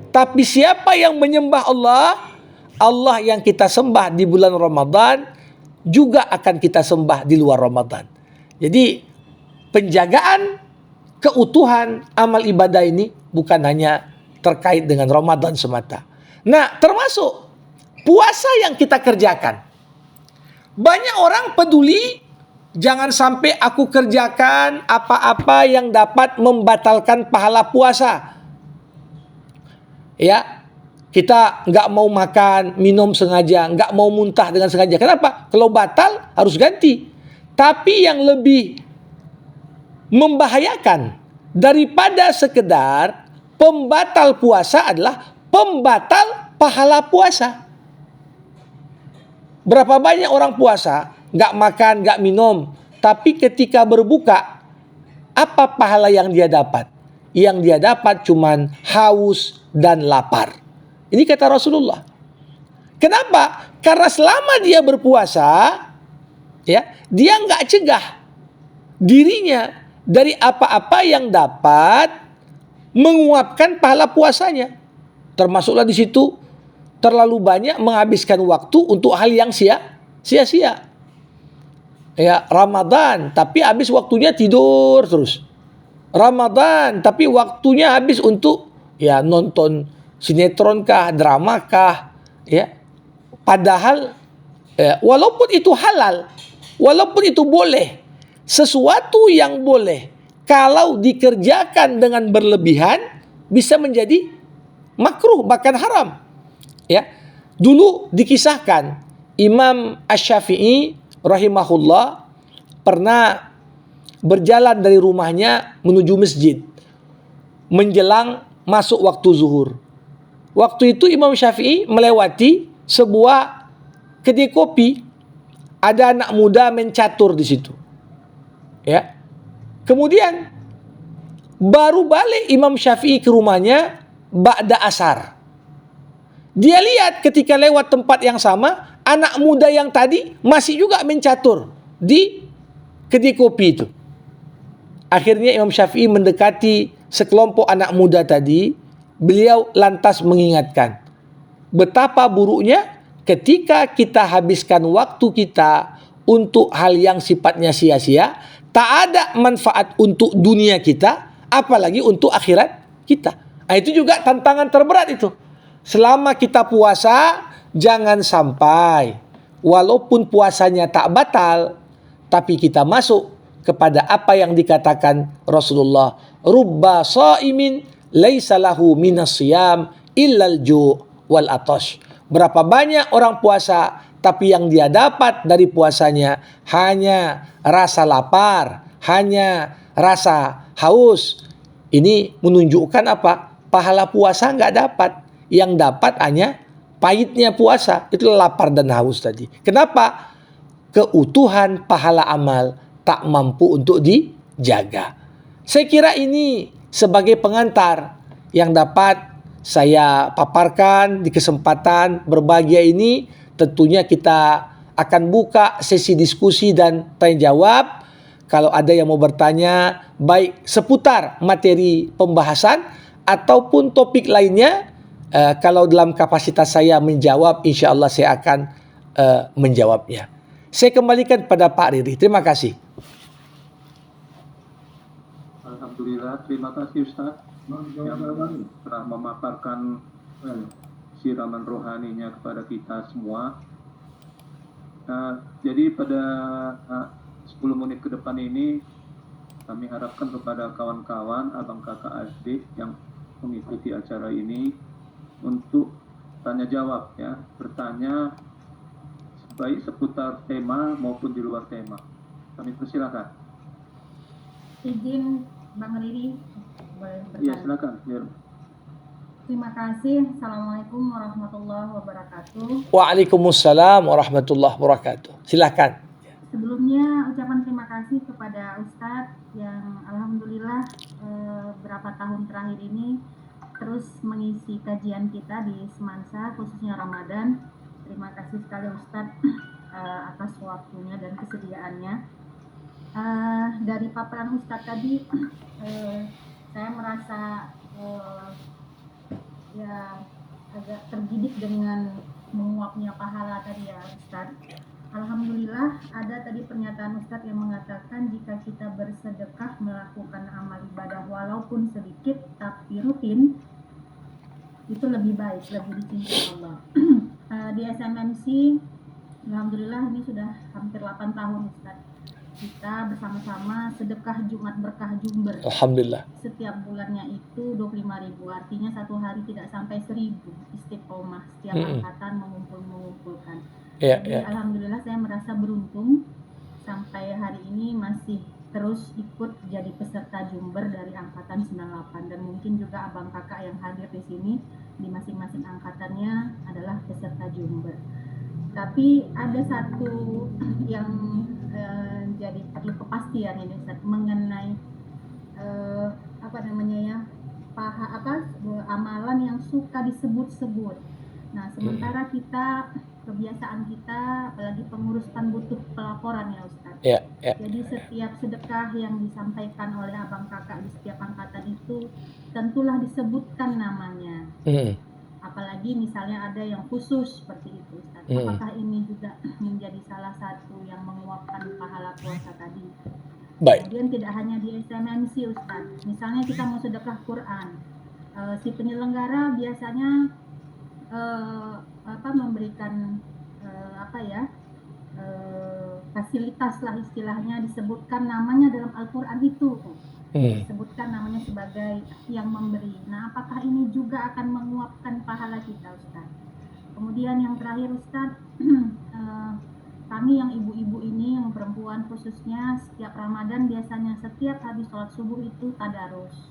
Tapi siapa yang menyembah Allah, Allah yang kita sembah di bulan Ramadan juga akan kita sembah di luar Ramadan. Jadi penjagaan keutuhan amal ibadah ini bukan hanya terkait dengan Ramadan semata. Nah, termasuk puasa yang kita kerjakan. Banyak orang peduli, jangan sampai aku kerjakan apa-apa yang dapat membatalkan pahala puasa. Ya, kita nggak mau makan, minum sengaja, nggak mau muntah dengan sengaja. Kenapa? Kalau batal harus ganti. Tapi yang lebih membahayakan daripada sekedar pembatal puasa adalah pembatal pahala puasa. Berapa banyak orang puasa, nggak makan, nggak minum, tapi ketika berbuka, apa pahala yang dia dapat? Yang dia dapat cuman haus dan lapar. Ini kata Rasulullah. Kenapa? Karena selama dia berpuasa, ya, dia nggak cegah dirinya dari apa-apa yang dapat menguapkan pahala puasanya. Termasuklah di situ terlalu banyak menghabiskan waktu untuk hal yang sia-sia. Ya, Ramadan tapi habis waktunya tidur terus. Ramadan tapi waktunya habis untuk ya nonton sinetron kah, drama kah, ya. Padahal walaupun itu halal, walaupun itu boleh, sesuatu yang boleh kalau dikerjakan dengan berlebihan bisa menjadi makruh bahkan haram. Ya, dulu dikisahkan Imam Asy-Syafi'i rahimahullah pernah berjalan dari rumahnya menuju masjid menjelang masuk waktu zuhur. Waktu itu Imam Syafi'i melewati sebuah kedai kopi, ada anak muda main catur di situ. Ya, kemudian baru balik Imam Syafi'i ke rumahnya ba'da asar. Dia lihat ketika lewat tempat yang sama, anak muda yang tadi masih juga mencatur di kedai kopi itu. Akhirnya Imam Syafi'i mendekati sekelompok anak muda tadi. Beliau lantas mengingatkan, betapa buruknya ketika kita habiskan waktu kita untuk hal yang sifatnya sia-sia, tak ada manfaat untuk dunia kita, apalagi untuk akhirat kita. Nah, itu juga tantangan terberat itu. Selama kita puasa, jangan sampai walaupun puasanya tak batal, tapi kita masuk kepada apa yang dikatakan Rasulullah, rubba shaimin laisa lahu minas siyam illal ju' wal atash. Berapa banyak orang puasa tapi yang dia dapat dari puasanya hanya rasa lapar, hanya rasa haus. Ini menunjukkan apa? Pahala puasa nggak dapat. Yang dapat hanya pahitnya puasa. Itu lapar dan haus tadi. Kenapa? keutuhan pahala amal tak mampu untuk dijaga. Saya kira ini sebagai pengantar yang dapat saya paparkan di kesempatan berbahagia ini. Tentunya kita akan buka sesi diskusi dan tanya jawab. Kalau ada yang mau bertanya, baik seputar materi pembahasan ataupun topik lainnya, kalau dalam kapasitas saya menjawab, insya Allah saya akan menjawabnya. Saya kembalikan pada Pak Riri. Terima kasih. Alhamdulillah, terima kasih Ustaz yang telah memaparkan siraman rohaninya kepada kita semua. Jadi pada 10 menit ke depan ini kami harapkan kepada kawan-kawan, abang kakak adik yang mengikuti acara ini untuk tanya jawab ya, bertanya baik seputar tema maupun di luar tema. Kami persilakan. Izin Bang Riri boleh bertanya? Iya, silakan. Ya. Terima kasih. Assalamualaikum warahmatullahi wabarakatuh. Waalaikumsalam warahmatullahi wabarakatuh. Silakan. Sebelumnya ucapan terima kasih kepada Ustadz yang alhamdulillah berapa tahun terakhir ini terus mengisi kajian kita di Semansa, khususnya Ramadan. Terima kasih sekali Ustadz atas waktunya dan kesediaannya. Dari paparan Ustadz tadi saya merasa ya agak terdidik dengan menguapnya pahala tadi ya Ustadz. Alhamdulillah ada tadi pernyataan Ustadz yang mengatakan jika kita bersedekah melakukan amal ibadah walaupun sedikit tapi rutin, itu lebih baik, lebih dicintai Allah. Di SMMC alhamdulillah ini sudah hampir 8 tahun Ustadz. Kita bersama-sama sedekah Jumat Berkah Jumber. Alhamdulillah. Setiap bulannya itu 25.000, artinya satu hari tidak sampai 1.000 istiqomah. Setiap angkatan mengumpulkan. Jadi alhamdulillah saya merasa beruntung sampai hari ini masih terus ikut jadi peserta Jumber dari angkatan 98, dan mungkin juga abang kakak yang hadir di sini di masing-masing angkatannya adalah peserta Jumber. Tapi ada satu yang jadi perlu kepastian ini Ustaz, mengenai amalan yang suka disebut-sebut. Nah, sementara kita kebiasaan kita apalagi pengurus kan butuh pelaporan ya Ustaz. Jadi setiap sedekah yang disampaikan oleh abang kakak di setiap angkatan itu tentulah disebutkan namanya. Apalagi misalnya ada yang khusus seperti itu Ustaz. Apakah ini juga menjadi salah satu yang menguapkan pahala puasa tadi? Baik. Kemudian tidak hanya di SMMC Ustaz. Misalnya kita mau sedekah Quran, si penyelenggara biasanya memberikan fasilitas lah istilahnya, disebutkan namanya dalam Al-Quran itu. Disebutkan namanya sebagai yang memberi. Nah, apakah ini juga akan menguapkan pahala kita Ustaz? Kemudian yang terakhir Ustaz, kami yang ibu-ibu ini, yang perempuan khususnya, setiap Ramadan biasanya setiap habis sholat subuh itu tadarus,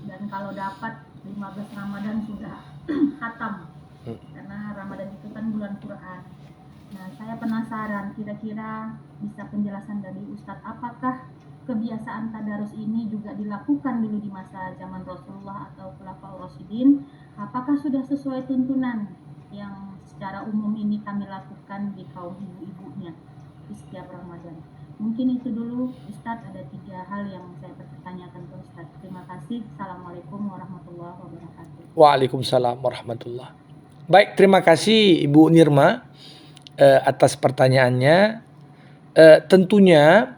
dan kalau dapat 15 Ramadan sudah khatam, karena Ramadan itu kan bulan Quran. Nah, saya penasaran, kira-kira bisa penjelasan dari Ustadz, apakah kebiasaan tadarus ini juga dilakukan dulu di masa zaman Rasulullah atau Khulafaur Rasyidin? Apakah sudah sesuai tuntunan yang secara umum ini kami lakukan di kaum ibu-ibunya di setiap Ramadan? Mungkin itu dulu Ustadz, ada 3 hal yang saya pertanyakan ke Ustadz. Terima kasih. Assalamualaikum warahmatullahi wabarakatuh. Waalaikumsalam warahmatullahi. Baik, terima kasih Ibu Nirma atas pertanyaannya. Tentunya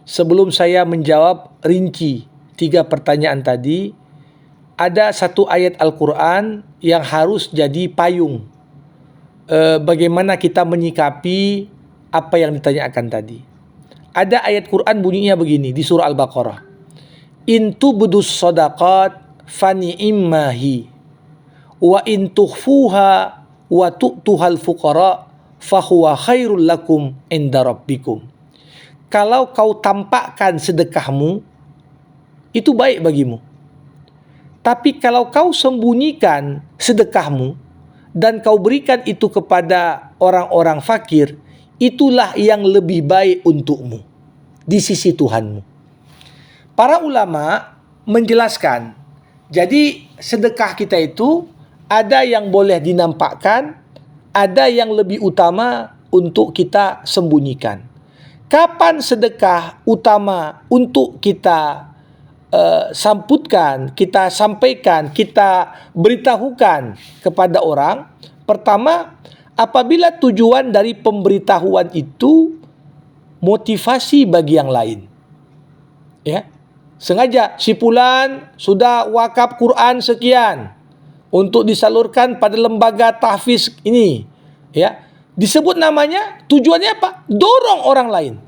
sebelum saya menjawab rinci 3 pertanyaan tadi, ada satu ayat Al-Quran yang harus jadi payung bagaimana kita menyikapi apa yang ditanyakan tadi. Ada ayat Quran bunyinya begini di surah Al-Baqarah. In tubdus shadaqat fani'immahi wa in tukhfuha wa tu'tuhal fuqara fahuwa khairul lakum inda rabbikum. Kalau kau tampakkan sedekahmu, itu baik bagimu. Tapi kalau kau sembunyikan sedekahmu dan kau berikan itu kepada orang-orang fakir, itulah yang lebih baik untukmu di sisi Tuhanmu. Para ulama menjelaskan, jadi sedekah kita itu ada yang boleh dinampakkan, ada yang lebih utama untuk kita sembunyikan. Kapan sedekah utama untuk kita samputkan, kita sampaikan, kita beritahukan kepada orang? Pertama, apabila tujuan dari pemberitahuan itu motivasi bagi yang lain. Ya. Sengaja si fulan sudah wakaf Quran sekian untuk disalurkan pada lembaga tahfiz ini, ya. Disebut namanya, tujuannya apa? Dorong orang lain.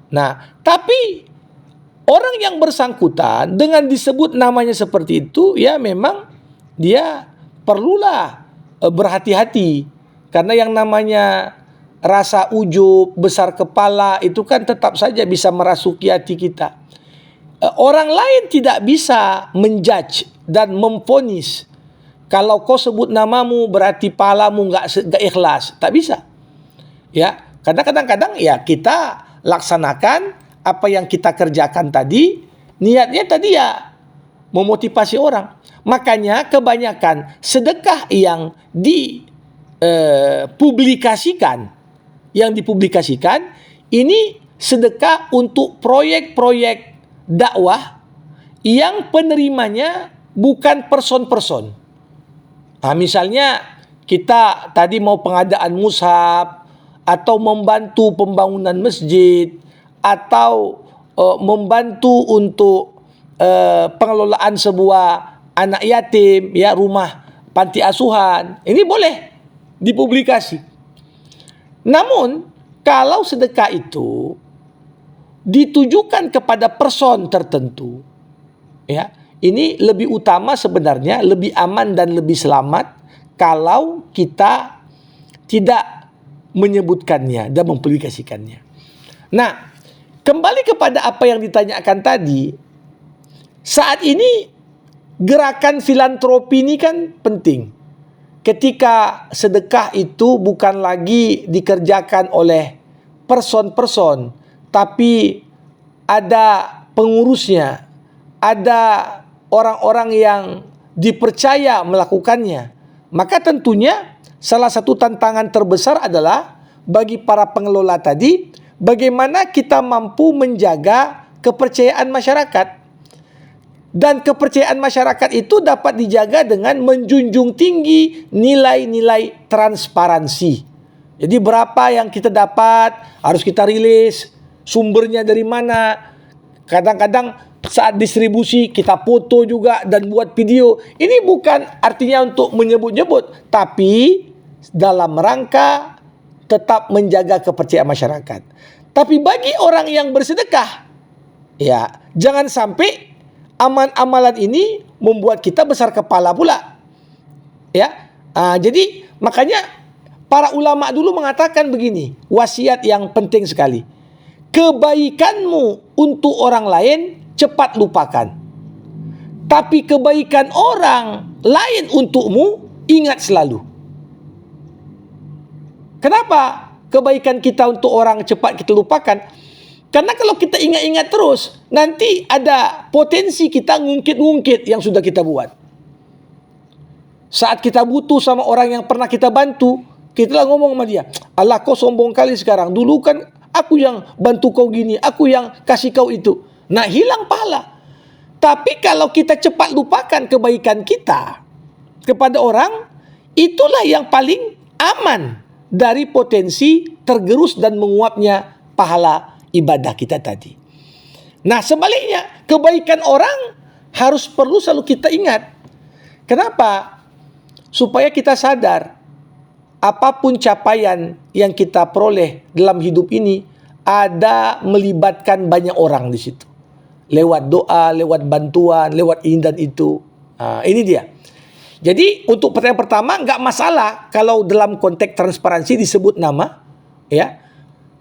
Nah, tapi orang yang bersangkutan dengan disebut namanya seperti itu, ya memang dia perlulah berhati-hati. Karena yang namanya rasa ujub, besar kepala itu kan tetap saja bisa merasuki hati kita. Orang lain tidak bisa menjudge dan memvonis. Kalau kau sebut namamu berarti palamu nggak ikhlas, tak bisa. Ya, karena kadang-kadang ya kita laksanakan apa yang kita kerjakan tadi, niatnya tadi ya memotivasi orang. Makanya kebanyakan sedekah yang dipublikasikan, ini sedekah untuk proyek-proyek dakwah yang penerimanya bukan person-person. Nah, misalnya kita tadi mau pengadaan mushaf, atau membantu pembangunan masjid, atau membantu untuk pengelolaan sebuah anak yatim, ya, rumah panti asuhan. Ini boleh dipublikasi. Namun kalau sedekah itu ditujukan kepada person tertentu, ya, ini lebih utama sebenarnya, lebih aman dan lebih selamat kalau kita tidak menyebutkannya dan mempublikasikannya. Nah, kembali kepada apa yang ditanyakan tadi, saat ini gerakan filantropi ini kan penting. Ketika sedekah itu bukan lagi dikerjakan oleh person-person, tapi ada pengurusnya, ada orang-orang yang dipercaya melakukannya, maka tentunya salah satu tantangan terbesar adalah bagi para pengelola tadi, bagaimana kita mampu menjaga kepercayaan masyarakat. Dan kepercayaan masyarakat itu dapat dijaga dengan menjunjung tinggi nilai-nilai transparansi. Jadi berapa yang kita dapat harus kita rilis, sumbernya dari mana. Kadang-kadang saat distribusi kita foto juga dan buat video. Ini bukan artinya untuk menyebut-nyebut, tapi dalam rangka tetap menjaga kepercayaan masyarakat. Tapi bagi orang yang bersedekah, ya jangan sampai amalan ini membuat kita besar kepala pula. Ya, jadi makanya para ulama dulu mengatakan begini, wasiat yang penting sekali. Kebaikanmu untuk orang lain cepat lupakan. Tapi kebaikan orang lain untukmu ingat selalu. Kenapa kebaikan kita untuk orang cepat kita lupakan? Karena kalau kita ingat-ingat terus, nanti ada potensi kita ngungkit-ngungkit yang sudah kita buat. Saat kita butuh sama orang yang pernah kita bantu, kita lah ngomong sama dia, Allah kau sombong kali sekarang. Dulu kan aku yang bantu kau gini, aku yang kasih kau itu. Nah, hilang pahala. Tapi kalau kita cepat lupakan kebaikan kita kepada orang, itulah yang paling aman dari potensi tergerus dan menguapnya pahala ibadah kita tadi. Nah, sebaliknya, kebaikan orang harus perlu selalu kita ingat. Kenapa? Supaya kita sadar, apapun capaian yang kita peroleh dalam hidup ini, ada melibatkan banyak orang di situ. Lewat doa, lewat bantuan, lewat ini dan itu. Ini dia. Jadi untuk pertanyaan pertama, nggak masalah kalau dalam konteks transparansi disebut nama, ya.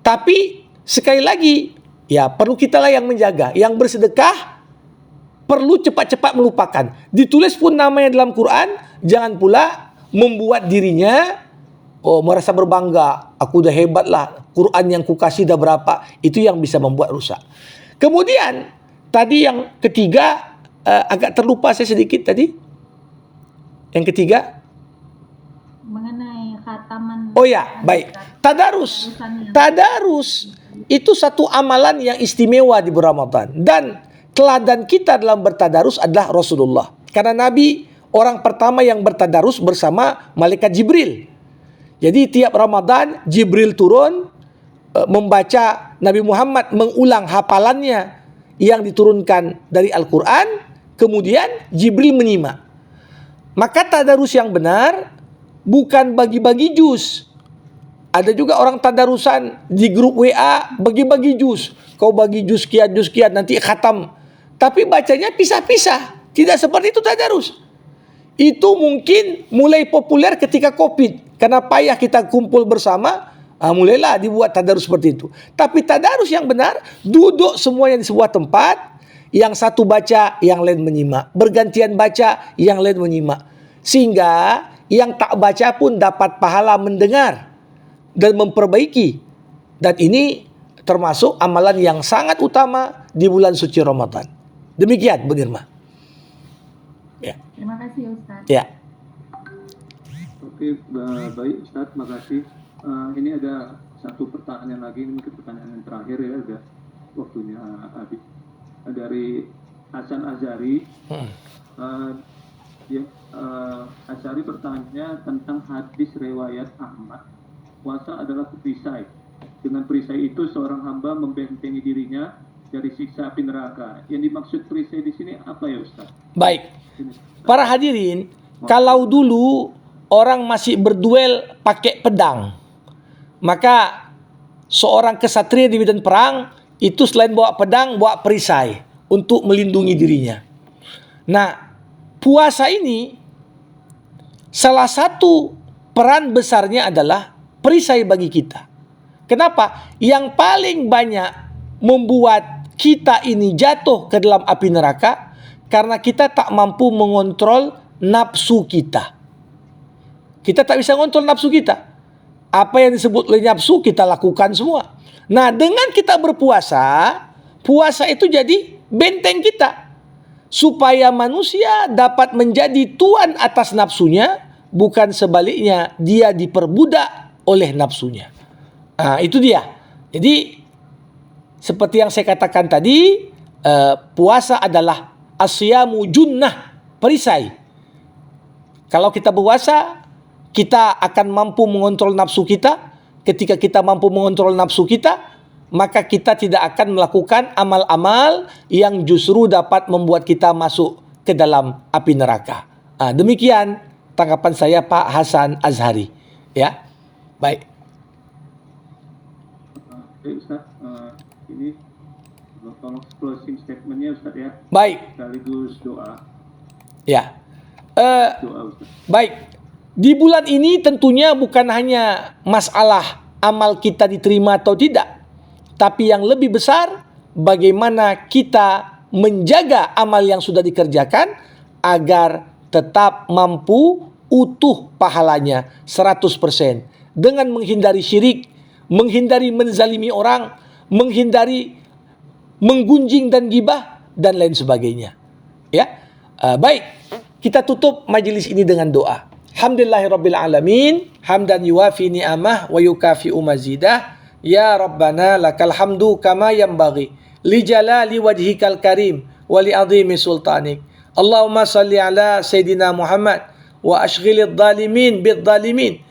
Tapi sekali lagi, ya perlu kita lah yang menjaga. Yang bersedekah perlu cepat-cepat melupakan. Ditulis pun namanya dalam Quran, jangan pula membuat dirinya merasa berbangga. Aku udah hebat lah, Quran yang kukasih dah berapa, itu yang bisa membuat rusak. Kemudian tadi yang ketiga, agak terlupa saya sedikit tadi. Yang ketiga, Mengenai khataman. oh ya, baik. Tadarus. Tadarus itu satu amalan yang istimewa di bulan Ramadan. Dan teladan kita dalam bertadarus adalah Rasulullah. Karena Nabi orang pertama yang bertadarus bersama malaikat Jibril. Jadi tiap Ramadan Jibril turun membaca, Nabi Muhammad mengulang hafalannya yang diturunkan dari Al-Quran, kemudian Jibril menyimak. Maka tadarus yang benar bukan bagi-bagi juz. Ada juga orang tadarusan di grup WA bagi-bagi juz. Kau bagi juz kian nanti khatam. Tapi bacanya pisah-pisah. Tidak seperti itu tadarus. Itu mungkin mulai populer ketika Covid. Karena payah kita kumpul bersama, mulailah dibuat tadarus seperti itu. Tapi tadarus yang benar, duduk semuanya di sebuah tempat, yang satu baca, yang lain menyimak. Bergantian baca, yang lain menyimak. Sehingga yang tak baca pun dapat pahala mendengar dan memperbaiki. Dan ini termasuk amalan yang sangat utama di bulan suci Ramadan. Demikian, Bu Nirma. Ya. Terima kasih Ustaz. Ya. Oke, baik Ustaz, makasih. Ini ada satu pertanyaan lagi, ini mungkin pertanyaan yang terakhir ya, udah waktunya habis. Dari Hasan Azhari. Azhari bertanya tentang hadis riwayat Ahmad, puasa adalah perisai. Dengan perisai itu seorang hamba membentengi dirinya dari siksa api neraka. Yang dimaksud perisai di sini apa ya Ustaz? Baik. Para hadirin, kalau dulu orang masih berduel pakai pedang, maka seorang kesatria di medan perang itu selain bawa pedang, bawa perisai untuk melindungi dirinya. Nah, puasa ini salah satu peran besarnya adalah perisai bagi kita. Kenapa? Yang paling banyak membuat kita ini jatuh ke dalam api neraka karena kita tak mampu mengontrol nafsu kita. Kita tak bisa mengontrol nafsu kita. Apa yang disebut oleh nafsu kita lakukan semua. Nah, dengan kita berpuasa, puasa itu jadi benteng kita. Supaya manusia dapat menjadi tuan atas nafsunya, bukan sebaliknya dia diperbudak oleh nafsunya. Nah, itu dia. Jadi seperti yang saya katakan tadi, puasa adalah asyamu junnah, perisai. Kalau kita berpuasa, kita akan mampu mengontrol nafsu kita. Ketika kita mampu mengontrol nafsu kita, maka kita tidak akan melakukan amal-amal yang justru dapat membuat kita masuk ke dalam api neraka. Demikian tanggapan saya Pak Hasan Azhari. Ya, baik. Oke Ustaz, ini tolong closing statementnya Ustaz ya. Baik. Sekaligus doa. Ya. Doa Ustaz. Baik. Di bulan ini tentunya bukan hanya masalah amal kita diterima atau tidak, tapi yang lebih besar bagaimana kita menjaga amal yang sudah dikerjakan agar tetap mampu utuh pahalanya 100% dengan menghindari syirik, menghindari menzalimi orang, menghindari menggunjing dan gibah dan lain sebagainya. Ya, baik. Kita tutup majelis ini dengan doa. Alhamdulillahirabbil alamin, hamdan yuwafi ni'amah wa yukafi'u mazidah. Ya Rabbana lakal hamdu kama yanbaghi li jalali wajhikal karim wa li azimi sultanik. Allahumma salli ala Sayyidina Muhammad wa ashghilidh dhalimin bidh dhalimin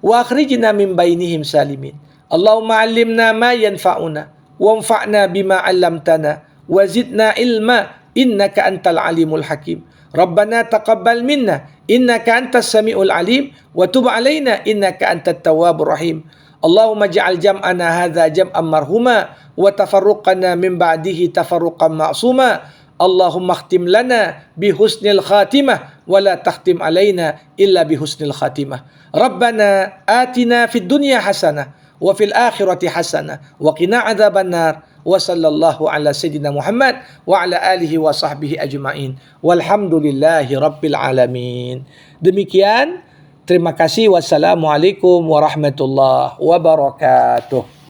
wa akhrijna min bainihim salimin. Allahumma 'allimna ma yanfa'una wanfa'na bima 'allamtana wa zidna ilma innaka antal alimul hakim. Rabbana taqabbal minna innaka antas samiul alim wa tub 'alaina innaka antat tawwabur rahim. Allahumma ja'al jam'ana hadza jam'an marhuma wa tafarruqana min ba'dihi tafarruqan ma'suma. Allahumma khtim lana bi husnil khatimah wa la takhtim alaina illa bi husnil khatimah. Rabbana atina fid dunya hasanah wa fil akhirati hasanah wa qina adzabannar. Wa sallallahu ala sayyidina Muhammad wa ala alihi wa sahbihi ajma'in. Walhamdulillahi rabbil alamin. Demikian, terima kasih. Wassalamualaikum warahmatullahi wabarakatuh.